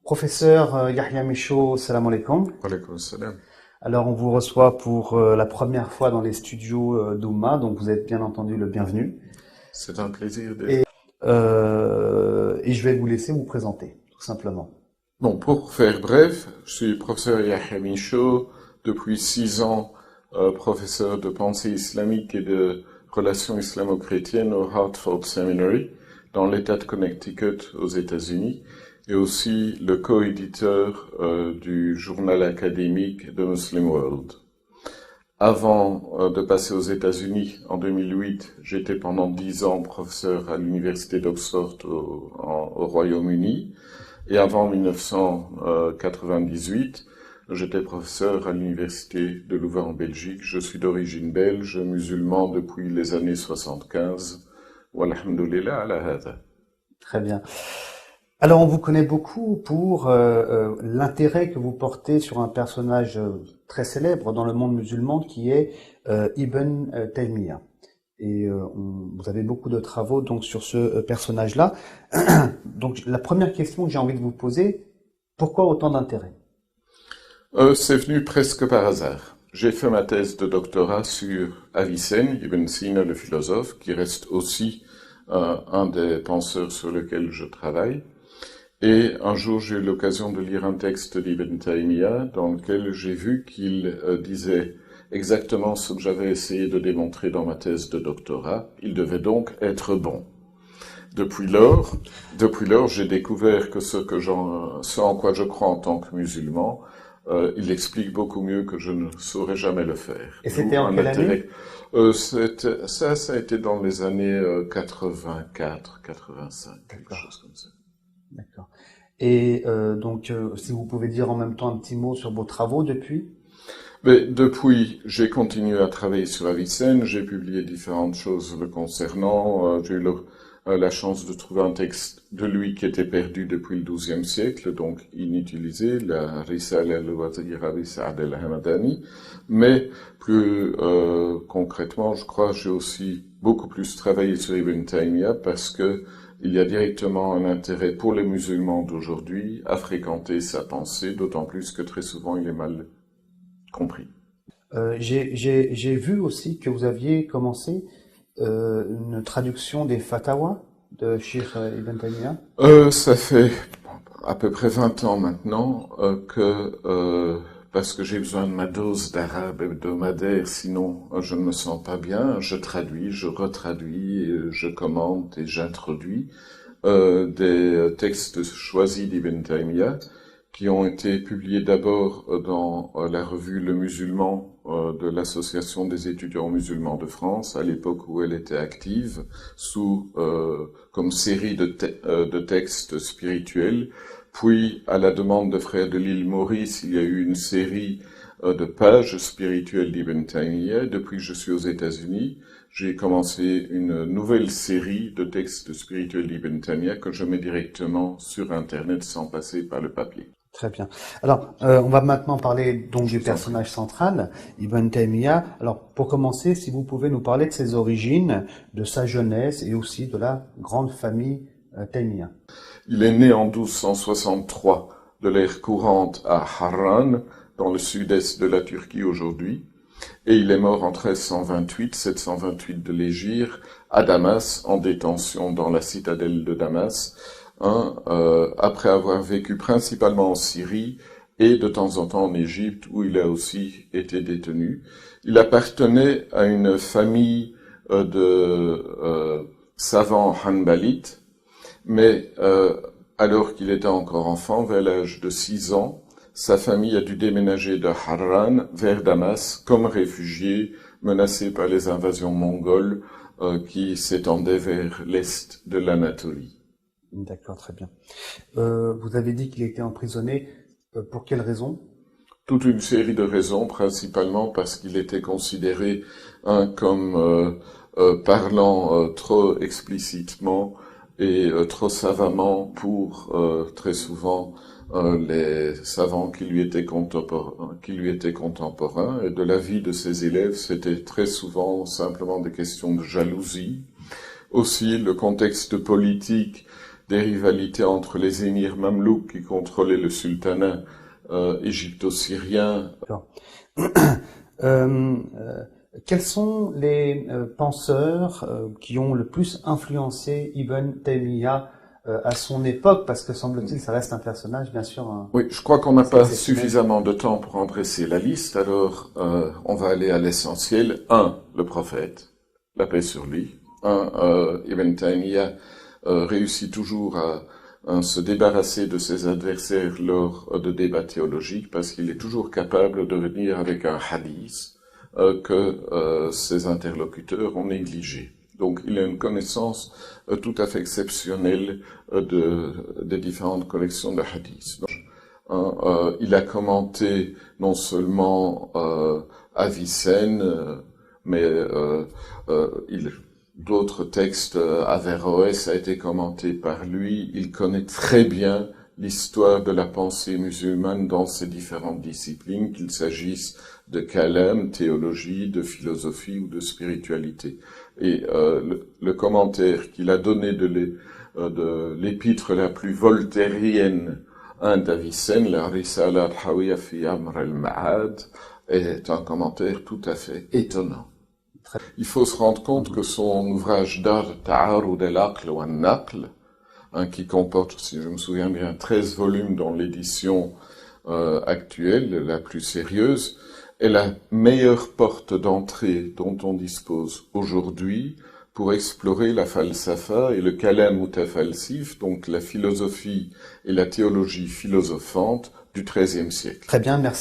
Professeur Yahya Michaud, salam alaikum. Alaykoum salam. Alors, on vous reçoit pour la première fois dans les studios d'Oumma, donc vous êtes bien entendu le bienvenu. C'est un plaisir d'être. Et, et je vais vous laisser vous présenter, tout simplement. Bon, pour faire bref, je suis professeur Yahya Michaud, depuis 6 ans professeur de pensée islamique et de relations islamo-chrétiennes au Hartford Seminary, dans l'État de Connecticut aux États-Unis, et aussi le co-éditeur du journal académique The Muslim World. Avant de passer aux États-Unis, en 2008, j'étais pendant 10 ans professeur à l'université d'Oxford au Royaume-Uni. Et avant 1998, j'étais professeur à l'université de Louvain en Belgique. Je suis d'origine belge, musulman depuis les années 75. Walhamdulillah ala hada. Très bien. Alors, on vous connaît beaucoup pour l'intérêt que vous portez sur un personnage très célèbre dans le monde musulman qui est Ibn Taymiyyah. Et vous avez beaucoup de travaux donc sur ce personnage-là. Donc, la première question que j'ai envie de vous poser, pourquoi autant d'intérêt? C'est venu presque par hasard. J'ai fait ma thèse de doctorat sur Avicenne, Ibn Sina, le philosophe, qui reste aussi un des penseurs sur lesquels je travaille. Et un jour, j'ai eu l'occasion de lire un texte d'Ibn Taymiyyah dans lequel j'ai vu qu'il disait exactement ce que j'avais essayé de démontrer dans ma thèse de doctorat. Il devait donc être bon. Depuis lors, j'ai découvert que ce en quoi je crois en tant que musulman, il explique beaucoup mieux que je ne saurais jamais le faire. Et c'était en quelle année? Ça a été dans les années 84, 85, quelque chose comme ça. D'accord. Et donc, si vous pouvez dire en même temps un petit mot sur vos travaux depuis? Mais depuis, j'ai continué à travailler sur Avicenne, j'ai publié différentes choses le concernant. J'ai eu la chance de trouver un texte de lui qui était perdu depuis le XIIe siècle, donc inutilisé, la Risala al-Wazira bi Sa'd al-Hamadani. Mais plus concrètement, je crois, j'ai aussi beaucoup plus travaillé sur Ibn Taymiyyah parce que il y a directement un intérêt pour les musulmans d'aujourd'hui à fréquenter sa pensée, d'autant plus que très souvent il est mal compris. J'ai vu aussi que vous aviez commencé une traduction des fatawas de Cheikh Ibn Taymiyyah. Ça fait à peu près 20 ans maintenant parce que j'ai besoin de ma dose d'arabe hebdomadaire, sinon je ne me sens pas bien, je traduis, je retraduis, je commente et j'introduis des textes choisis d'Ibn Taymiyyah qui ont été publiés d'abord dans la revue Le Musulman de l'Association des étudiants musulmans de France, à l'époque où elle était active, comme série de textes spirituels. Puis, à la demande de frères de l'île Maurice, il y a eu une série de pages spirituelles d'Ibn Taymiyyah. Depuis que je suis aux États-Unis, j'ai commencé une nouvelle série de textes spirituels d'Ibn Taymiyyah que je mets directement sur Internet sans passer par le papier. Très bien. Alors, on va maintenant parler donc du personnage central, Ibn Taymiyyah. Alors, pour commencer, si vous pouvez nous parler de ses origines, de sa jeunesse et aussi de la grande famille Taymiyyah. Il est né en 1263 de l'ère courante à Harran, dans le sud-est de la Turquie aujourd'hui, et il est mort en 1328, 728 de l'Hégire, à Damas, en détention dans la citadelle de Damas, après avoir vécu principalement en Syrie et de temps en temps en Égypte, où il a aussi été détenu. Il appartenait à une famille de savants hanbalites, mais alors qu'il était encore enfant, vers l'âge de 6 ans, sa famille a dû déménager de Harran vers Damas comme réfugié, menacé par les invasions mongoles qui s'étendaient vers l'est de l'Anatolie. D'accord, très bien. Vous avez dit qu'il était emprisonné. Pour quelle raison? Toute une série de raisons, principalement parce qu'il était considéré comme parlant trop explicitement et trop savamment pour très souvent les savants qui lui étaient contemporains. Et de la vie de ses élèves, c'était très souvent simplement des questions de jalousie. Aussi, le contexte politique des rivalités entre les émirs mamelouks qui contrôlaient le sultanat égypto-syrien. Quels sont les penseurs qui ont le plus influencé Ibn Taymiyyah à son époque, parce que semble-t-il, ça reste un personnage, bien sûr. Oui, je crois qu'on n'a pas suffisamment de temps pour en dresser la liste, alors on va aller à l'essentiel. Le prophète, la paix sur lui. Ibn Taymiyyah réussit toujours à se débarrasser de ses adversaires lors de débats théologiques, parce qu'il est toujours capable de venir avec un hadith que ses interlocuteurs ont négligé. Donc il a une connaissance tout à fait exceptionnelle des différentes collections de hadiths. Il a commenté non seulement Avicenne, mais d'autres textes, Averroès a été commenté par lui. Il connaît très bien l'histoire de la pensée musulmane dans ses différentes disciplines, qu'il s'agisse de kalam, théologie, de philosophie ou de spiritualité. Et le commentaire qu'il a donné de l'épître la plus voltairienne d'Avicenne, la Risala al-Hawiya fi Amr al-Ma'ad, est un commentaire tout à fait étonnant. Il faut se rendre compte que son ouvrage Dar Ta'arud al-Aql wa al-Naql, qui comporte, si je me souviens bien, 13 volumes dans l'édition actuelle, la plus sérieuse, est la meilleure porte d'entrée dont on dispose aujourd'hui pour explorer la falsafa et le kalam mutafalsif, donc la philosophie et la théologie philosophante du XIIIe siècle. Très bien, merci.